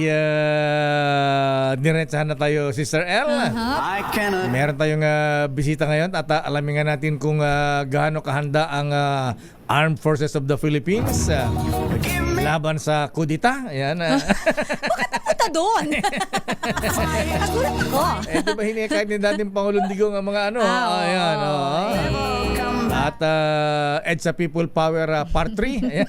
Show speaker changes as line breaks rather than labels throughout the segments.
ay diretsahan na tayo, Sister El. Meron tayong bisita ngayon at alamin nga natin kung gaano kahanda ang Armed Forces of the Philippines laban sa kudita. Ayan.
Bakit napunta doon? Nagulat ako.
Di ba hinihikayat ni dating Pangulong Digong ang mga ano? Ayan. At EDSA People Power Part 3. Ayan.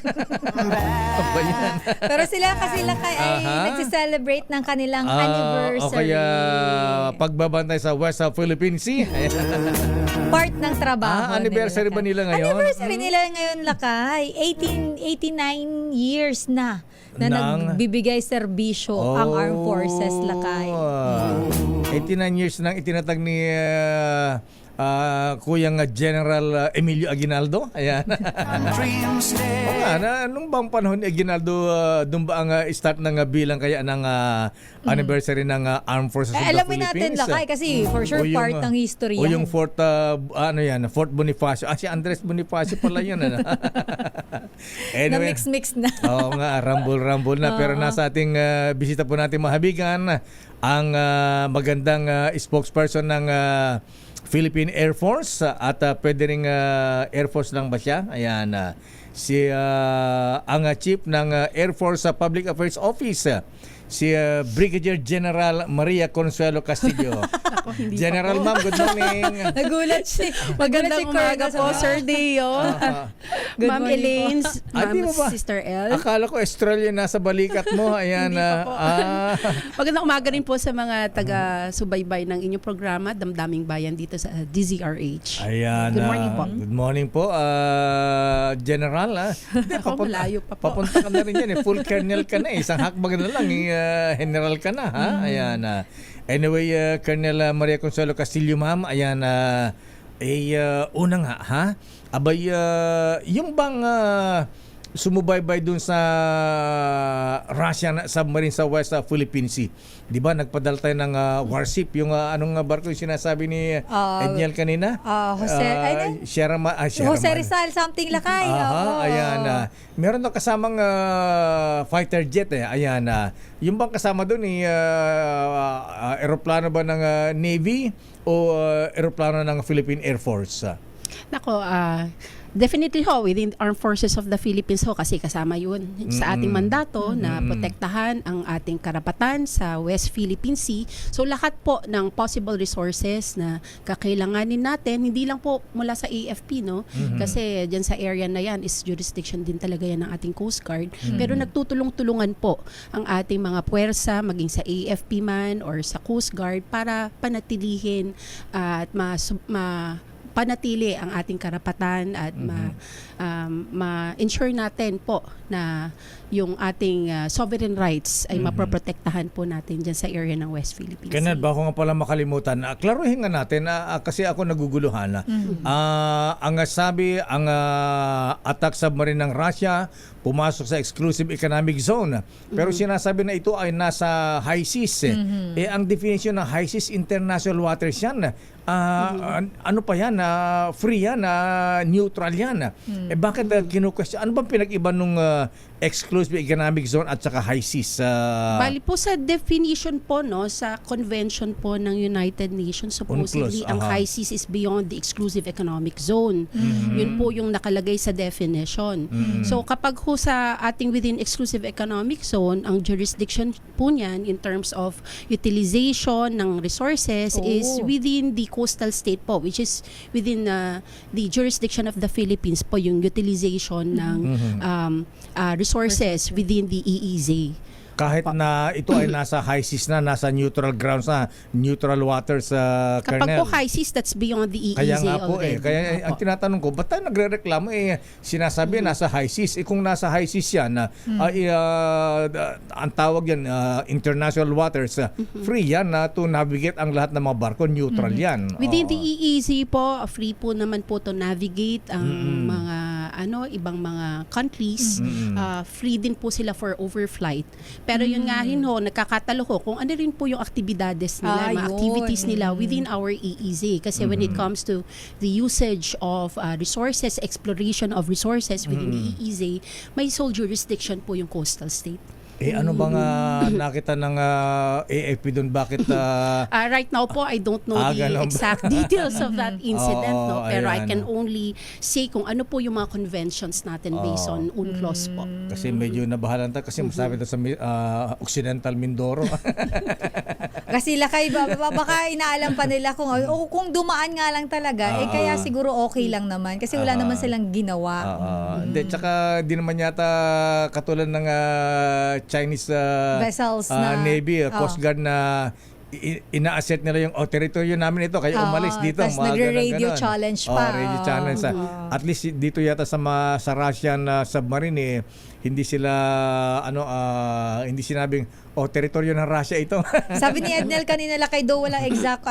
Pero sila kasi ay nagsiselebrate ng kanilang anniversary.
O kaya pagbabantay sa West Philippine Sea.
Part ng trabaho.
Anniversary ba nila ngayon?
Anniversary nila ngayon, Lakay. 89 years na nagbibigay serbisyo ang Armed Forces, Lakay.
89 years nang itinatag ni Kuyang General Emilio Aguinaldo. Ayan. Nung bang panahon ni Aguinaldo, doon ba ang start ng bilang kaya ng anniversary ng Armed Forces of the Philippines?
Alamin natin, Lakay, kasi for sure part ng history
yan. O
yan.
yung Fort Bonifacio. Si Andres Bonifacio pala yun. Anyway,
Na-mix na.
Oo nga, rambol na. Pero nasa ating bisita po natin mahabigan ang magandang spokesperson ng Philippine Air Force at pwede ring Air Force lang ba siya? Ayan, ang chief ng Air Force Public Affairs Office, si Brigadier General Maria Consuelo Castillo. General Ma'am, good morning.
Nagulat siya.
Magandang umaga po, Sir Deo. Ma'am Elaine, Ma'am Sister El.
Akala ko Australia nasa balikat mo. Ayan.
Magandang umaga rin po sa mga taga-subaybay ng inyong programa, Damdaming Bayan dito sa DZRH.
Ayan.
Good morning po.
Good morning po, General.
Malayo pa po.
Papunta ka na rin yan. Full colonel ka na. Isang hakbag na lang. General ka na. Ha? Ayan. Anyway, Colonel Maria Consuelo Castillo, ma'am. Ayan. Una nga, ha? Abay, yung bang sumubaybay dun sa Russian submarine sa West Philippine Sea. Di ba nagpadala tayo ng warship, yung anong barko yung sinasabi ni Edniel kanina?
Jose Rizal, something, Lakay.
Ayan. Meron daw kasamang fighter jet ayan. Yung bang kasama doon aeroplano ba ng Navy o aeroplano ng Philippine Air Force?
Nako, definitely within Armed Forces of the Philippines kasi kasama yun sa ating mandato na protektahan ang ating karapatan sa West Philippine Sea. So lahat po ng possible resources na kakailanganin natin, hindi lang po mula sa AFP, no? Kasi dyan sa area na yan is jurisdiction din talaga yan ng ating Coast Guard. Pero nagtutulong-tulungan po ang ating mga puwersa, maging sa AFP man or sa Coast Guard, para panatilihin at panatili ang ating karapatan at ma-ensure natin po na yung ating sovereign rights ay maproprotektahan po natin dyan sa area ng West Philippines.
Kenneth, bako nga pala makalimutan. Klaruhin nga natin kasi ako naguguluhan. Ang sabi, ang attack submarine ng Russia pumasok sa exclusive economic zone. Pero sinasabi na ito ay nasa high seas. Ang definition ng high seas, international waters yan. Ano pa yan? Free yan? Neutral yan? Bakit kinu-question? Ano bang pinag-iba nung exclusive economic zone at saka high seas?
Bali po sa definition po, no, sa convention po ng United Nations, supposedly ang high seas is beyond the exclusive economic zone. Yun po yung nakalagay sa definition. So kapag ho sa ating within exclusive economic zone, ang jurisdiction po niyan in terms of utilization ng resources is within the coastal state po, which is within the jurisdiction of the Philippines po, yung utilization ng resources within the EEZ.
Kahit na ito ay nasa high seas na, nasa neutral grounds na, neutral waters,
Kapag
Colonel.
po high seas, that's beyond the EEZ
Kaya nga po
already.
Kaya ang tinatanong ko, ba't tayo nagre-reklamo sinasabi nasa high seas? Kung nasa high seas yan, ang tawag yan, international waters, free yan to navigate ang lahat ng mga barko, neutral yan.
Within the EEZ po, free po naman po to navigate ang mga ibang mga countries. Free din po sila for overflight. Pero yun nga rin nagkakatalo kung ano rin po yung aktibidades nila, mga activities nila within our EEZ. Kasi when it comes to the usage of resources, exploration of resources within the EEZ, may sole jurisdiction po yung coastal state.
ano bang nakita ng AFP doon? Bakit
Right now po, I don't know the
ganun ba?
exact details of that incident,
Oo,
no? Pero
ayan.
I can only say kung ano po yung mga conventions natin based on UNCLOS po.
kasi medyo nabahalan tayo kasi masabi sa Occidental Mindoro.
Kasi lakay, baka inaalam pa nila kung dumaan nga lang talaga, kaya siguro okay lang naman. Kasi wala naman silang ginawa.
Hindi, tsaka di naman yata katulad ng Chinese
Vessels na-
Navy,
oh.
Coast Guard na ina-asset nila yung teritoryo namin ito, kayo umalis dito.
Tas
mga
nagre-radio
ganon.
challenge pa.
Radio challenge. At least dito yata sa Russian submarine, hindi sila hindi sinabing teritoryo ng Russia ito.
Sabi ni Ednel kanina, lakay daw wala exact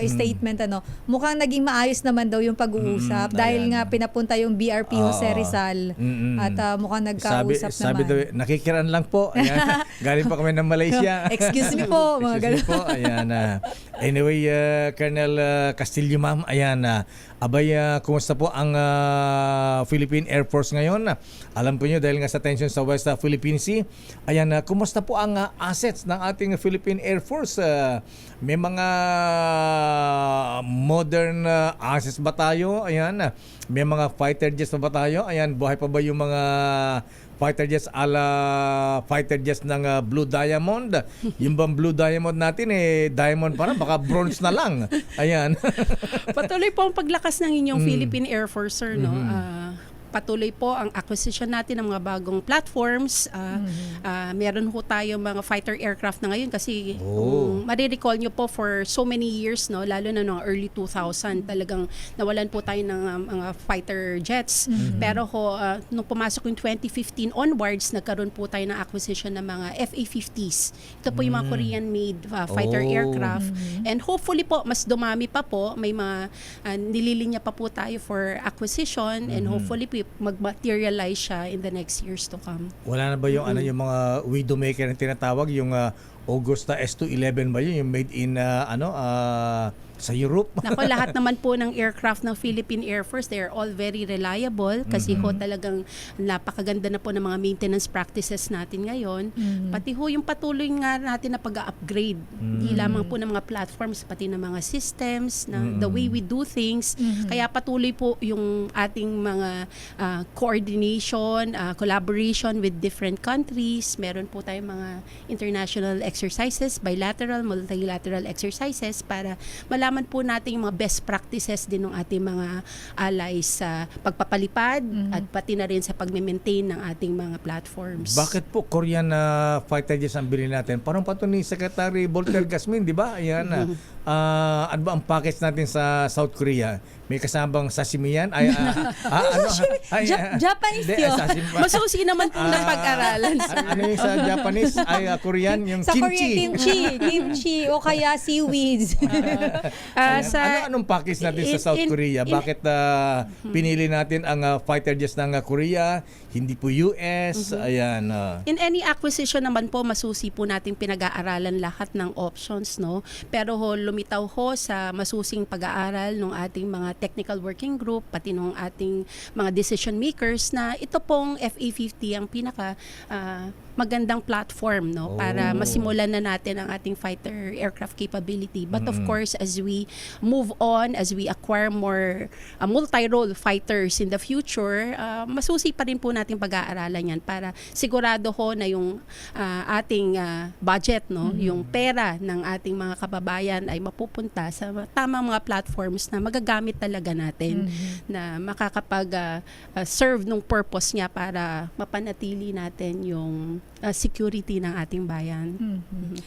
statement, mukhang naging maayos naman daw yung pag-uusap dahil nga pinapunta yung BRP Jose Rizal at mukhang nagkausap
sabi
naman.
daw, nakikiran lang po. Ayan. Galing pa kami ng Malaysia.
Excuse me po, mga
Excuse me po. Ayan. Anyway, Colonel Castillo, ma'am. Ayan. Abay, kumusta po ang Philippine Air Force ngayon? Alam po nyo, dahil nga sa tension sa West Philippine Sea, ayan, kumusta po ang assets ng ating Philippine Air Force? May mga modern assets ba tayo? Ayan. May mga fighter jets ba tayo? Ayan, buhay pa ba yung mga fighter jets fighter jets ng Blue Diamond? Yung bang Blue Diamond natin diamond pa rin, baka bronze na lang. Ayan.
Patuloy po ang paglakas ng inyong Philippine Air Force, sir, no? Patuloy po ang acquisition natin ng mga bagong platforms. Meron ho tayo mga fighter aircraft na ngayon kasi kung marirecall nyo po for so many years, no, lalo na noong early 2000, talagang nawalan po tayo ng mga fighter jets. Pero nung pumasok yung 2015 onwards, nagkaroon po tayo ng acquisition ng mga FA-50s. Ito po yung mga Korean-made fighter aircraft. And hopefully po, mas dumami pa po. May mga nililinya pa po tayo for acquisition and hopefully po mag-materialize siya in the next years to come.
Wala na ba yung yung mga Widowmaker na tinatawag, yung Augusta S211 ba yun, yung made in sa Europe?
Nako, lahat naman po ng aircraft ng Philippine Air Force, they are all very reliable kasi ho talagang napakaganda na po ng mga maintenance practices natin ngayon. Pati ho yung patuloy nga natin na pag-upgrade. Hindi lamang po ng mga platforms, pati ng mga systems, na the way we do things. Kaya patuloy po yung ating mga coordination, collaboration with different countries. Meron po tayong mga international exercises, bilateral, multilateral exercises para malaman po natin yung mga best practices din ng ating mga allies sa pagpapalipad at pati na rin sa pag-maintain ng ating mga platforms.
Bakit po Korean fighter jets ang bilhin natin? Parang pato ni Secretary Volker Gasmin, di ba? Ayan. Ano ba ang package natin sa South Korea? May kasabang sashimi yan?
Japanese
Hindi,
yun.
sashimi pa.
Masusi naman po ng pag-aralan, sir.
Ano yung sa Japanese? Korean, yung
Sa
kimchi.
Korea, kimchi o kaya seaweeds.
Anong package natin sa South Korea? Bakit pinili natin ang fighter jets ng Korea, hindi po US? Ayan.
In any acquisition naman po, masusi po natin pinag-aaralan lahat ng options, no? Pero lumitaw sa masusing pag-aaral ng ating mga technical working group, pati ng ating mga decision makers na ito pong FA-50 ang pinaka magandang platform, no, para masimulan na natin ang ating fighter aircraft capability. But of course, as we move on, as we acquire more multi-role fighters in the future, masusi pa rin po natin pag-aaralan yan para sigurado na yung ating budget, no, yung pera ng ating mga kababayan ay mapupunta sa tamang mga platforms na magagamit talaga natin na makakapag-serve nung purpose niya para mapanatili natin yung security ng ating bayan.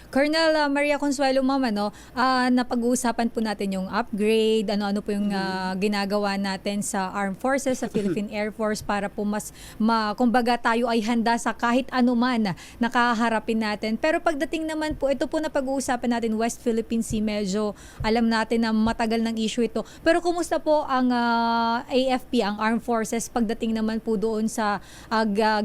Colonel Maria Consuelo, ma'am, napag-uusapan po natin yung upgrade, ano po yung ginagawa natin sa Armed Forces, sa Philippine Air Force para po mas kumbaga tayo ay handa sa kahit anuman na nakaharapin natin. Pero pagdating naman po, ito po na pag-uusapan natin, West Philippine Sea, medyo alam natin na matagal ng issue ito. Pero kumusta po ang AFP, ang Armed Forces, pagdating naman po doon sa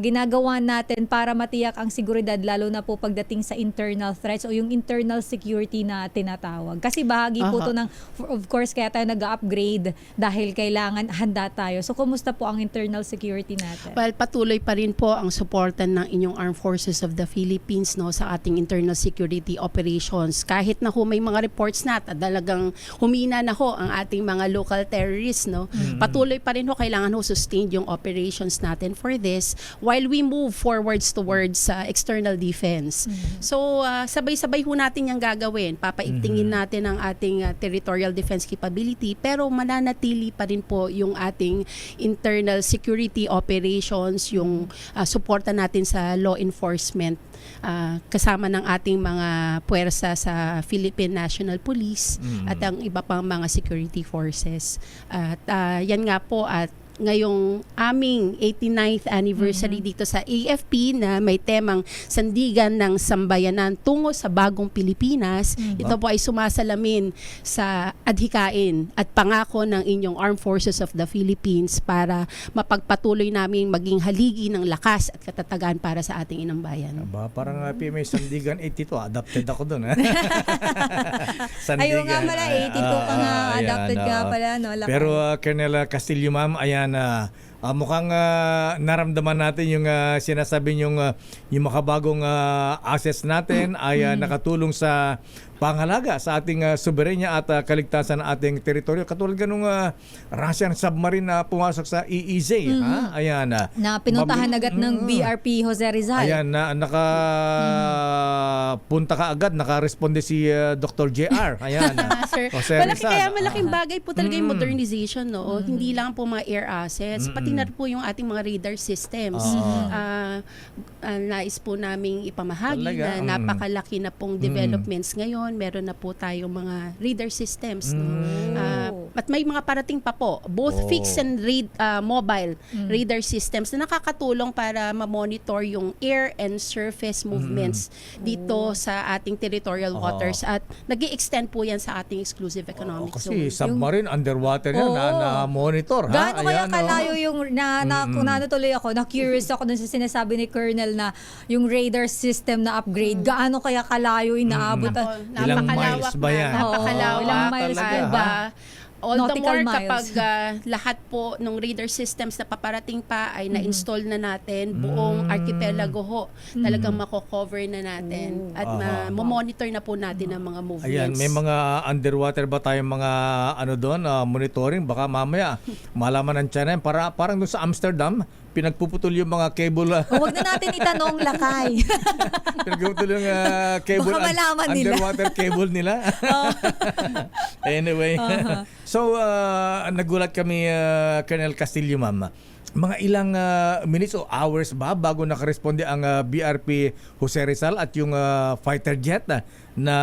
ginagawa natin para matiyak ang seguridad, lalo na po pagdating sa internal threats o yung internal security na tinatawag. Kasi bahagi po to ng, of course, kaya tayo nag-upgrade dahil kailangan handa tayo. So, kumusta po ang internal security natin?
Well, patuloy pa rin po ang suportan ng inyong Armed Forces of the Philippines, no, sa ating internal security operations. Kahit na ho may mga reports na talagang humina na ho ang ating mga local terrorists, no. Patuloy pa rin ho, kailangan ho sustain yung operations natin for this while we move forwards towards external defense. So, sabay-sabay ho natin yung gagawin. Papaigtingin natin ang ating territorial defense capability, pero mananatili pa rin po yung ating internal security operations, yung suporta natin sa law enforcement, kasama ng ating mga puwersa sa Philippine National Police at ang iba pang mga security forces. At yan nga po, at ngayong aming 89th anniversary dito sa AFP na may temang Sandigan ng Sambayanan tungo sa Bagong Pilipinas. Ito po ay sumasalamin sa adhikain at pangako ng inyong Armed Forces of the Philippines para mapagpatuloy namin maging haligi ng lakas at katatagan para sa ating inang bayan.
Aba, parang PMA Sandigan 82, adapted ako doon.
Ayun nga pala, 82 ka nga, adapted ka pala, no? Lakay.
Pero Colonel Castillo, ma'am, ayan, mukhang naramdaman natin yung sinasabi yung makabagong assets natin ay nakatulong sa pangalaga sa ating soberenya at kaligtasan ng ating teritoryo. Katulad ganung Russian submarine na pumasok sa EEZ. Ha? Ayan.
Na pinuntahan agad ng BRP Jose Rizal.
Ayan, nakapunta ka agad, nakaresponde si Dr. JR. Ayan.
Sir,
Jose Rizal.
kaya malaking bagay po talaga yung modernization, no? Hindi lang po mga air assets, pati na po yung ating mga radar systems. Nais po naming ipamahagi
Talaga?
na napakalaki na pong developments ngayon. Meron na po tayong mga radar systems, no? At may mga parating pa po, both fixed and mobile radar systems na nakakatulong para ma-monitor yung air and surface movements dito sa ating territorial waters, at nag-i-extend po yan sa ating exclusive economic
Kasi
zone.
submarine underwater yan na-monitor.
Gaano kaya
Ayan,
kalayo yung kung natuloy ako, na-curious ako dun sa sinasabi ni Colonel na yung radar system na upgrade, gaano kaya kalayo inaabot?
Ilang miles ba yan?
Napakalawak.
Ilang miles
talaga,
po ba?
All the
Nautical
more
miles.
kapag lahat po ng radar systems na paparating pa ay na-install na natin, buong archipelago ho, talagang mako-cover na natin at monitor na po natin ang mga movements.
Ayan, may mga underwater ba tayong mga doon, monitoring? Baka mamaya malaman ng China. Parang doon sa Amsterdam, pinagpuputol yung mga cable.
Huwag na natin itanong, Lakay.
Pinagpuputol yung cable,
Baka malaman nila.
underwater cable nila. Anyway. So, nagulat kami, Colonel Castillo, ma'am. Mga ilang minutes o hours ba bago nakaresponde ang BRP Jose Rizal at yung fighter jet na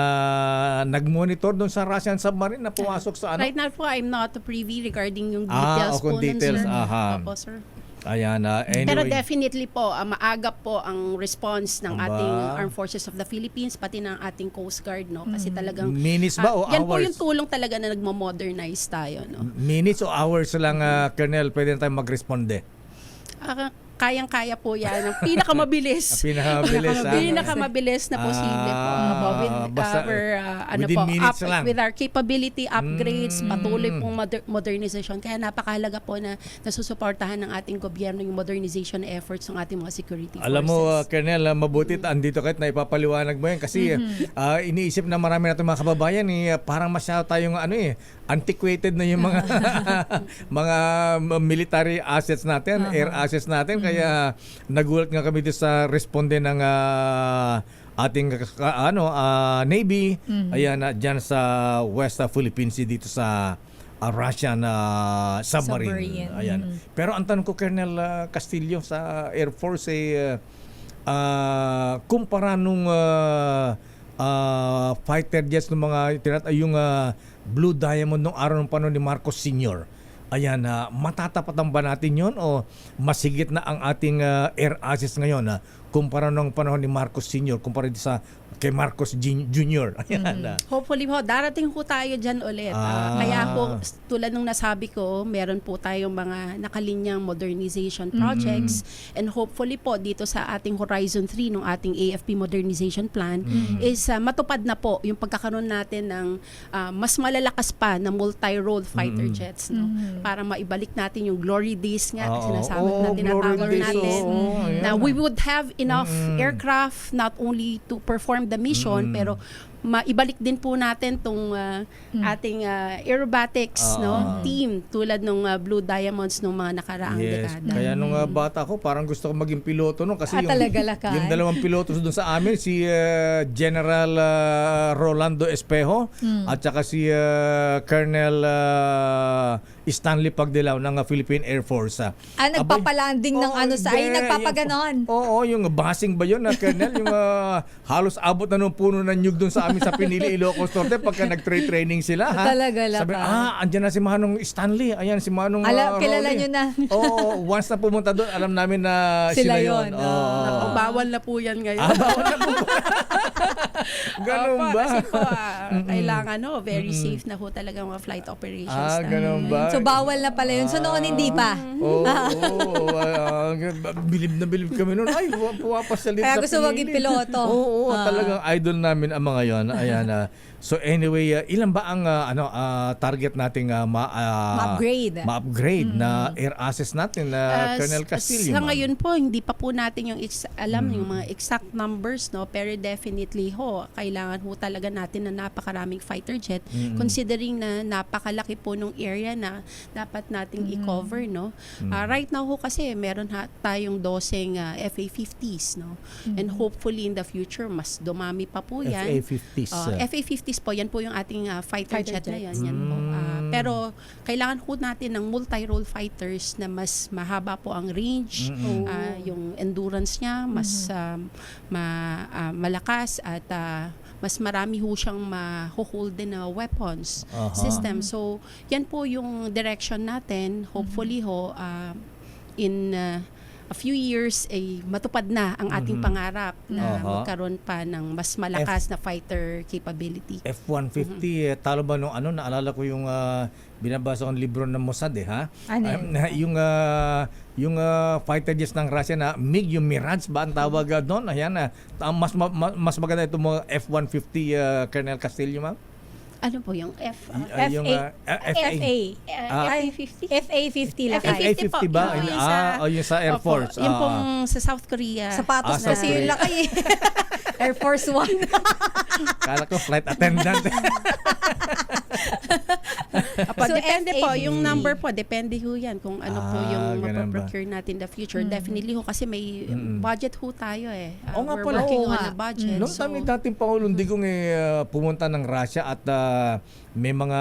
nag-monitor doon sa Russian submarine na pumasok sa
Right now po, I'm not privy regarding yung details po nun,
details.
sir.
Aha.
Opo, sir.
Ayan, anyway.
Pero definitely po, maaga po ang response ng
Aba.
ating Armed Forces of the Philippines, pati ng ating Coast Guard, no? Kasi talagang
Minutes ba o
yan po
hours?
yung tulong talaga na nagmo-modernize tayo, no?
Minutes o hours lang, Colonel, pwede na tayo mag-responde.
Kayang-kaya po yan. Ang pinakamabilis.
Pinakamabilis.
Pinakamabilis na posible po.
Basta, within minutes lang.
With our capability upgrades, patuloy pong modernization. Kaya napakahalaga po na nasusuportahan ng ating gobyerno yung modernization efforts ng ating mga security forces.
Alam mo, Colonel, mabuti andito kahit na ipapaliwanag mo yan kasi iniisip na marami natin mga kababayan parang masyado tayong antiquated na yung mga mga military assets natin, air assets natin, kaya nagulat nga kami dito sa responde ng ating Navy ayan diyan sa West Philippine Sea dito sa Russian submarine. Ayan. Pero ang tanong ko, Colonel Castillo, sa Air Force kumpara nung fighter jets ng mga yung Blue Diamond nung araw ng panahon ni Marcos Sr. Ayan, matatapatan ba natin yon o masigit na ang ating air assets ngayon kumpara nung panahon ni Marcos Sr. kumpara sa kay Marcos Jr. Ayan.
Hopefully ho, darating po tayo dyan ulit. Kaya po, tulad nung nasabi ko, meron po tayong mga nakalinyang modernization projects and hopefully po dito sa ating Horizon 3 ng ating AFP Modernization Plan is matupad na po yung pagkakaroon natin ng mas malalakas pa na multi-role fighter jets, no? Para maibalik natin yung glory days nga, sinasabi natin, natawag natin, na we would have enough aircraft not only to perform the mission, pero maibalik din po natin tong ating aerobatics team tulad nung Blue Diamonds nung mga nakaraang dekada.
Kaya nung bata ko, parang gusto ko maging piloto no kasi
talaga lakay.
yung dalawang piloto doon sa amin, si General Rolando Espejo at saka si Colonel Stanley Pagdilaw ng Philippine Air Force.
Nagpapalanding ng sa ay nagpapaganon.
Oo, yung basing ba yun na Colonel? Yung halos abot na nung puno ng nyug doon sa amin sa Pinili, Ilocos Norte pagka nag-training sila. Ha?
Talaga
Sabi, andyan na si Manong Stanley. Ayan, si Manong
kilala
Rolly.
nyo na.
Oo, once na pumunta doon, alam namin na
Sila
sila
yun.
yun.
Naku, bawal na po yan ngayon.
Bawal na po. Ganun ba?
Kasi po, kailangan very safe na ho talaga mga flight operations.
Ganun ba?
So bawal na pala yun. So noon hindi pa.
Oo, bilib na bilib kami noon. Ay, puwapasalit
Kaya
sa
gusto maging piloto.
Oo, talagang idol namin ang mga yon. Ayan. So anyway, ilan ba ang target nating
ma-upgrade?
Ma-upgrade na air assets natin na Colonel Castillo?
Sa ngayon po, hindi pa po natin yung alam yung mga exact numbers, no, pero definitely ho, kailangan ho talaga natin na napakaraming fighter jet considering na napakalaki po nung area na dapat nating i-cover, no. Right now ho kasi meron tayong 12 FA-50s, no. And hopefully in the future mas dumami pa po yan.
FA-50s.
FA-50s po, yan po yung ating fighter jet na yan. Yan po. Pero kailangan po natin ng multi-role fighters na mas mahaba po ang range, yung endurance niya, mas malakas at mas marami ho siyang ma-hold din na weapons system. So, yan po yung direction natin. Hopefully ho, in a few years ay matupad na ang ating pangarap na magkaroon pa ng mas malakas na fighter capability.
F-150, talo ba nung naalala ko yung binabasa kong libro ng Mossad ha? Yung fighter jets ng Russia na MiG, yung Mirage ba ang tawag doon? Ayan, mas maganda itong mga F-150 Colonel Castillo, ma'am?
Ano po yung
FA.
FA-50?
FA-50 lang.
FA-50 ba? Yung sa Air Force.
Yung pong sa South Korea.
Sapatos
South
kasi yung
Korea.
laki. Air Force One.
Kala ko flight attendant.
So, depende
FA-50.
po, yung number po, depende ho yan kung ano po yung
ganun ba?
mapaprocure natin in the future. Definitely ho, kasi may budget ho tayo eh.
Oo nga
We're
pala.
working
Oo
on
nga.
a budget.
Noong
So,
dating Pangulong Digong pumunta ng Russia at may mga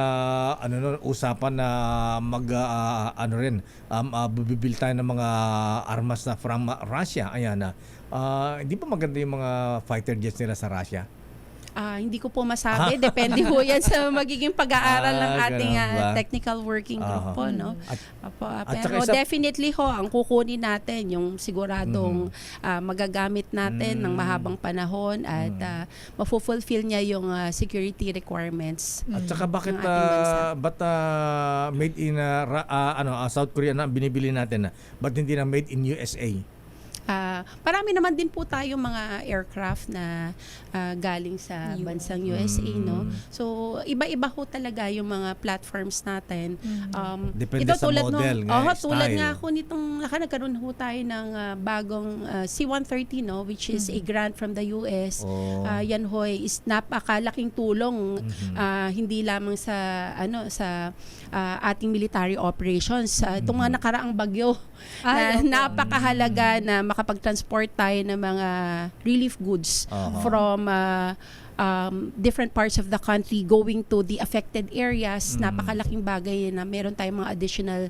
usapan na bibibil tayo ng mga armas na from Russia. Ayan na. Hindi ba maganda yung mga fighter jets nila sa Russia?
hindi ko po masabi. Depende ho yan sa magiging pag-aaral ng ating
ganun ba?
technical working group po. No?
at
Pero
saka
definitely ho, ang kukunin natin yung siguradong magagamit natin ng mahabang panahon at mafulfill niya yung security requirements.
At saka bakit
ng ating bansa.
made in South Korea na binibili natin ba't hindi na made in USA?
Marami naman din po tayong mga aircraft na galing sa bansang USA, no? So, iba-iba ho talaga yung mga platforms natin.
Depende sa model nga,
tulad
style.
nga ho nitong nagkaroon ho tayo ng bagong C-130, no? Which is a grant from the US. Yan ho is napakalaking tulong hindi lamang sa sa ating military operations. Itong mga nakaraang bagyo na napakahalaga na makapag-transport tayo ng mga relief goods from different parts of the country going to the affected areas. Napakalaking bagay na meron tayong mga additional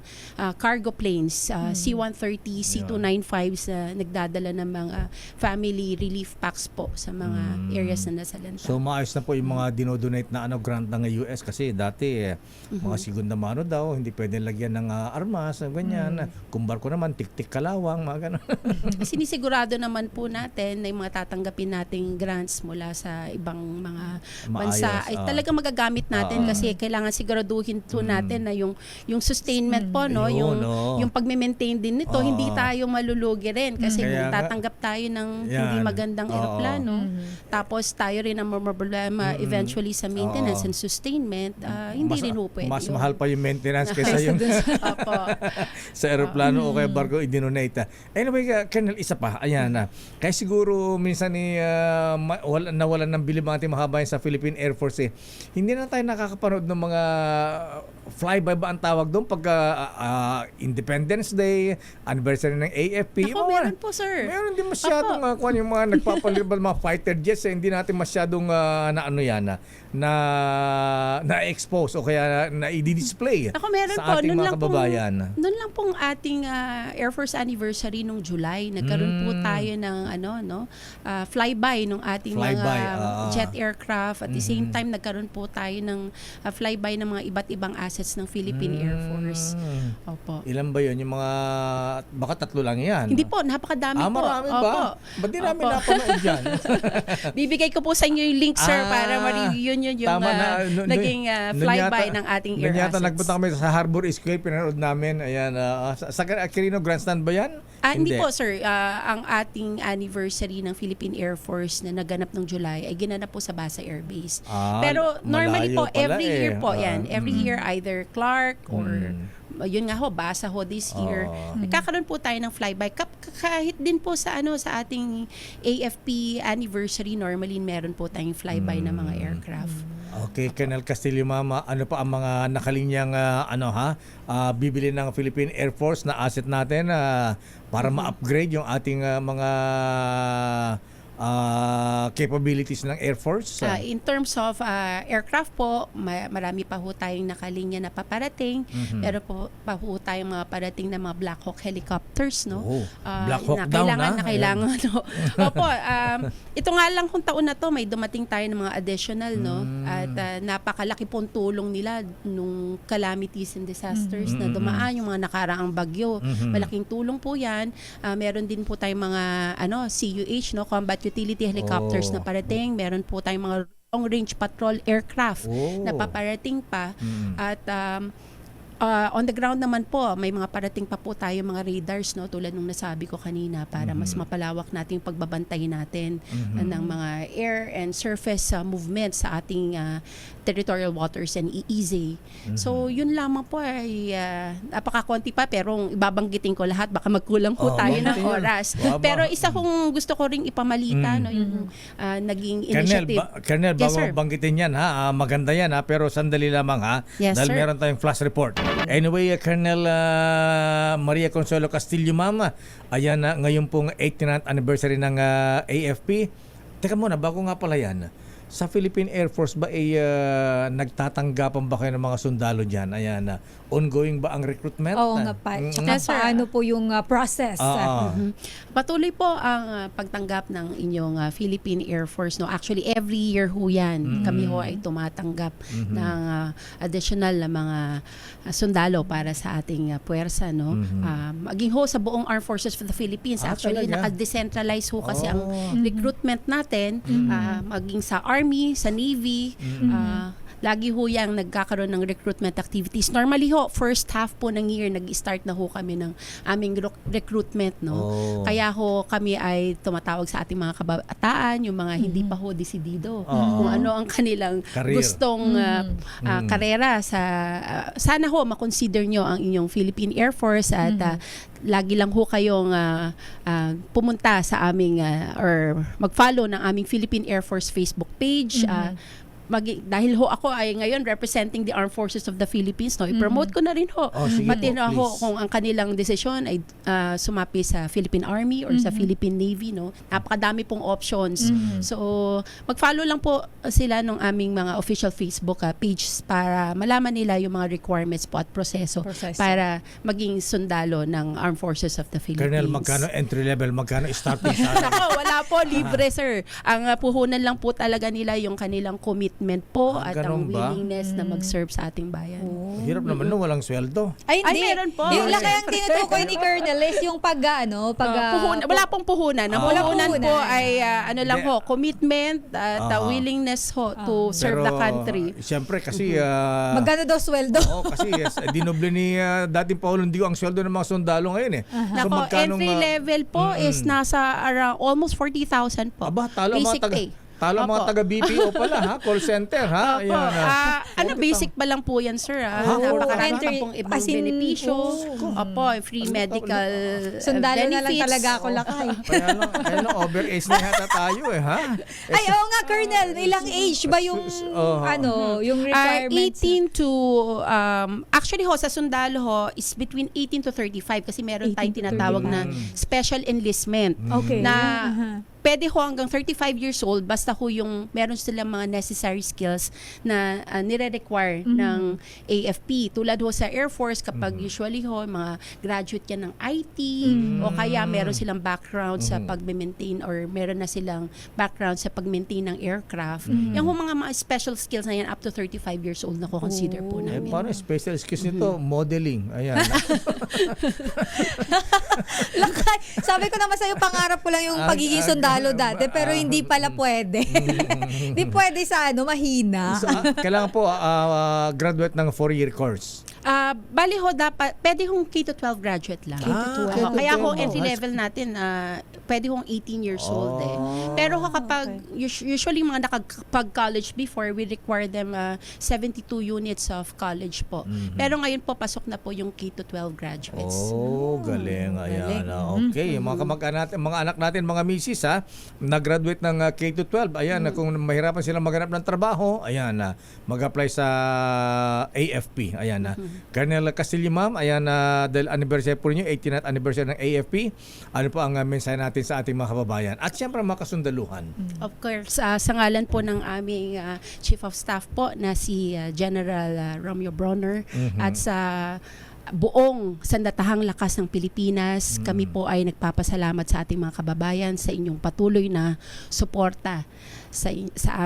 cargo planes, C-130, C-295s na nagdadala ng mga family relief packs po sa mga areas na nasalanta.
So maayos na po yung mga dinodonate na grant ng US kasi dati mga segunda mano daw, hindi pwedeng lagyan ng armas, ganyan. Kung barko naman, tik-tik kalawang, mga ganun.
Sinisigurado naman po natin na yung mga tatanggapin nating grants mula sa ibang mga bansa
Maayos,
ay talaga magagamit natin kasi kailangan siguraduhin po natin na yung sustainment po, no,
Yun,
yung pagme-maintain din nito, hindi tayo malulugi rin kasi
Kaya
kung tatanggap tayo ng hindi
yan.
magandang eroplano, tapos tayo rin ang problema eventually sa maintenance and sustainment, hindi rin po pwede.
Mas
yun.
mahal pa yung maintenance kaysa yung
Opo.
sa aeroplano o kaya barko i-donate. Anyway, Colonel, isa pa, ayan na. Kaya siguro minsan nawalan ng bilib ang ating mahabayan sa Philippine Air Force Hindi na tayo nakakapanood ng mga flyby ba ang tawag doon pagka Independence Day, anniversary ng AFP.
Ako, meron po, sir.
Meron din masyadong kung ano yung mga nagpapalibal mga fighter jets hindi natin masyadong na-expose o kaya na i-display
Ako meron
sa
po,
ating mga kababayan.
Noon lang pong ating Air Force anniversary nung July, nagkaroon po tayo ng flyby ng ating
Flyby,
mga jet aircraft. At the same time, nagkaroon po tayo ng flyby ng mga iba't ibang assets ng Philippine Air Force. Opo.
Ilan ba yun? Yung mga, baka 3 lang yan.
Hindi po, napakadami po.
Marami
Opo.
ba? Ba't di namin
Opo.
napanood dyan?
Bibigay ko po sa inyo yung link, sir, para ma-review nyo yung
Tama na.
naging flyby ng ating air
Yata
assets.
nagpunta kami sa Harbor Square, pinanood namin. Ayan, sa Quirino Grandstand ba yan?
Hindi po, sir. Ang ating anniversary ng Philippine Air Force na naganap ng July ay ginanap po sa Basa Air Base. Pero normally
malayo
po,
pala
every year po yan. Every
mm.
year, either Clark or yun nga ho, Basa ho this year. Nagkakaroon po tayo ng flyby. Kahit din po sa sa ating AFP anniversary, normally meron po tayong flyby ng mga aircraft.
Okay, Colonel Castillo Mama, ano pa ang mga nakalinyang bibili ng Philippine Air Force na asset natin para ma-upgrade yung ating mga capabilities ng Air Force?
In terms of aircraft po, marami pa ho tayong nakalinya na paparating. Pero po pa ho tayong mga parating na mga Black Hawk helicopters, no?
Black Hawk down,
kailangan, no? Opo, ito nga lang kung taon na to, may dumating tayo ng mga additional, no? At napakalaki pong tulong nila nung calamities and disasters na dumaan, yung mga nakaraang bagyo. Malaking tulong po yan. Meron din po tayong mga CUH, no? Combat Utility Helicopters na parating. Meron po tayong mga long-range patrol aircraft na paparating pa. At on the ground naman po, may mga parating pa po tayo mga radars, no, tulad nung nasabi ko kanina, para mas mapalawak natin yung pagbabantay natin ng mga air and surface movement sa ating territorial waters and EEZ. So, yun lamang po ay napakakonti pa, pero ibabanggitin ko lahat, baka magkulang po tayo ng oras. Pero isa kong gusto ko ring ipamalita, no, yung naging initiative.
Colonel,
Yes,
bago
sir.
banggitin yan, maganda yan, pero sandali lamang,
Yes,
dahil
sir.
meron tayong flash report. Anyway, Colonel Maria Consuelo Castillo Mama, ayan na ngayon pong 89th anniversary ng AFP. Teka muna, bago nga pala yan, sa Philippine Air Force ba nagtatanggapan ba kayo ng mga sundalo dyan? Ayan, ongoing ba ang recruitment?
Oo nga pa. Tsaka paano po yung process?
Patuloy po ang pagtanggap ng inyong Philippine Air Force. No, actually every year ho yan. Kami ho ay tumatanggap ng additional na mga sundalo para sa ating puwersa, no. Maging ho sa buong Armed Forces of the Philippines. Actually
talaga?
naka-decentralize ho kasi ang recruitment natin, maging sa Army, sa Navy, lagi ho yang nagkakaroon ng recruitment activities. Normally ho, first half po ng year, nag-start na ho kami ng aming recruitment, no? Kaya ho kami ay tumatawag sa ating mga kabataan, yung mga hindi pa ho desidido, kung ano ang kanilang
Career.
gustong karera sa sana ho makonsider nyo ang inyong Philippine Air Force at lagi lang ho kayong pumunta sa aming or mag-follow ng aming Philippine Air Force Facebook page. dahil ho ako ay ngayon representing the Armed Forces of the Philippines, no, i-promote ko na rin ho.
Oh, sige
Pati
po,
na ho
please.
kung ang kanilang desisyon ay sumapi sa Philippine Army or sa Philippine Navy, no. Napakadami pong options. So, mag-follow lang po sila ng aming mga official Facebook pages para malaman nila yung mga requirements po at proseso para maging sundalo ng Armed Forces of the Philippines.
Colonel, magkano entry level, magkano starting salary?
Nako, wala po, libre sir. Ang puhunan lang po talaga nila yung kanilang commitment po at ang
ganun ba?
willingness na mag-serve sa ating bayan.
Hirap naman no, walang sweldo.
Ay, hindi.
meron po.
Yung lang kayang tinutukoy ni Colonel is yung
Wala pong puhunan. Ang
Wala
puhunan po
puhunan.
ay ano lang
Hindi.
ho, commitment at willingness ho to serve the country.
Siyempre kasi
magkano daw sweldo?
kasi dinoble ni dating Paulong Dio ang sweldo ng mga sundalo ngayon eh. So,
Nako,
magkanong,
entry level po is nasa around almost 40,000 po.
aba, talo ang mga
Basic
taga
pay.
mga
Opo.
taga BPO pala ha, call center ha.
Opo.
Ayan,
Basic pa lang po yan, sir. Napakarami pa pong ibang
As in,
benepisyo. Opo, free medical
Sundalo na lang
benefits.
talaga ako lakay.
Kaya lang, over age na yata tayo eh ha.
Ay, oo nga, Colonel. Ilang age ba yung, yung requirements?
18 to, actually ho, sa sundalo ho, is between 18 to 35 kasi meron
18
tayong
to
tinatawag na
35.
special enlistment.
Okay.
Na pwede ho hanggang 35 years old basta ho yung meron silang mga necessary skills na nire-require ng AFP. Tulad ho sa Air Force kapag usually ho mga graduate yan ng IT o kaya meron silang background sa pag-maintain or meron na silang background sa pag-maintain ng aircraft. Yung ho mga special skills na yan up to 35 years old na consider po
Eh,
namin.
paano special skills nito? Modeling. Ayan.
Lakay. Sabi ko naman sa'yo, pangarap ko lang yung pagiging sundalo dati, pero hindi pala pwede. Hindi pwede sa mahina.
So, kailangan po graduate ng 4-year course.
Bali ho, dapat, pwede hong K-12 graduate lang.
K-12.
Oo, kaya ho,
K-12.
entry level natin, pwede hong 18 years old eh. Pero ho, kapag, usually mga nakapag-college before, we require them 72 units of college po. Pero ngayon po, pasok na po yung K-12 graduates.
Oh, galing. Ayan.
galing.
Okay. Mga kamag-anak natin, mga anak natin, mga misis nag-graduate ng K-12. Ayan, kung mahirapan silang maghanap ng trabaho, ayan, mag-apply sa AFP. Ayan, Colonel Castillo, ma'am, ayan, dahil anniversary po niyo, 18th anniversary ng AFP, ano po ang mensahe natin sa ating mga kababayan? At siyempre, mga kasundaluhan.
Of course, sa ngalan po ng aming Chief of Staff po na si General Romeo Bronner at sa buong sandatahang lakas ng Pilipinas, kami po ay nagpapasalamat sa ating mga kababayan sa inyong patuloy na suporta sa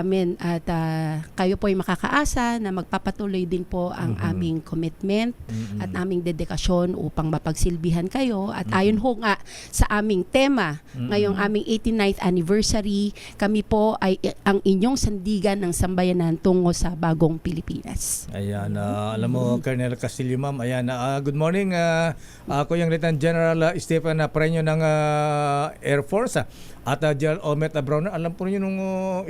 amin at kayo po ay makakaasa na magpapatuloy din po ang aming commitment at aming dedikasyon upang mapagsilbihan kayo at ayon ho nga sa aming tema ngayong aming 89th anniversary, kami po ay ang inyong sandigan ng sambayanan tungo sa bagong Pilipinas.
Ayan, alam mo, Colonel Castillo, ma'am, ayan, good morning. Ako yung Lieutenant General Stephen Prenyo ng Air Force. At General Omet Brown, alam po niyo nung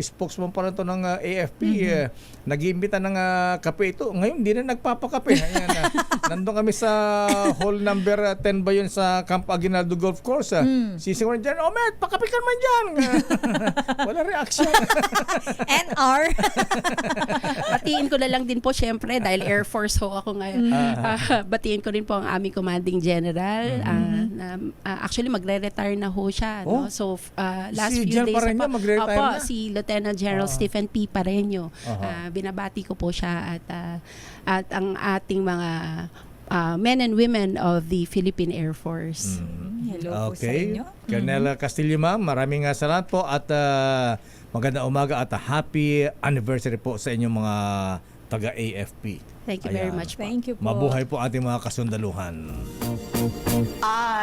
spokesman pa rin to ng AFP, nag-iimbita ng kape ito. Ngayon, hindi na nagpapakape. Ayan, nandun kami sa hall number 10 ba yun sa Camp Aguinaldo Golf Course. Sising ko rin, General Omet, pakape ka naman dyan. Wala reaction.
NR.
Batiin ko na lang din po syempre dahil Air Force ho ako ngayon. Batiin ko rin po ang aming commanding general. Actually magre-retire na ho siya. No? So last
Si
few
Gen
days
Pareño magre-retire
opo,
na?
si Lieutenant General Stephen P. Pareño. Binabati ko po siya at ang ating mga men and women of the Philippine Air Force.
Hello po sa
Okay.
inyo.
Colonel Castillo, ma'am, maraming salamat po at magandang umaga at happy anniversary po sa inyong mga taga-AFP.
Thank you very
Ayan.
much po.
Thank you po.
Mabuhay po ating mga kasundaluhan.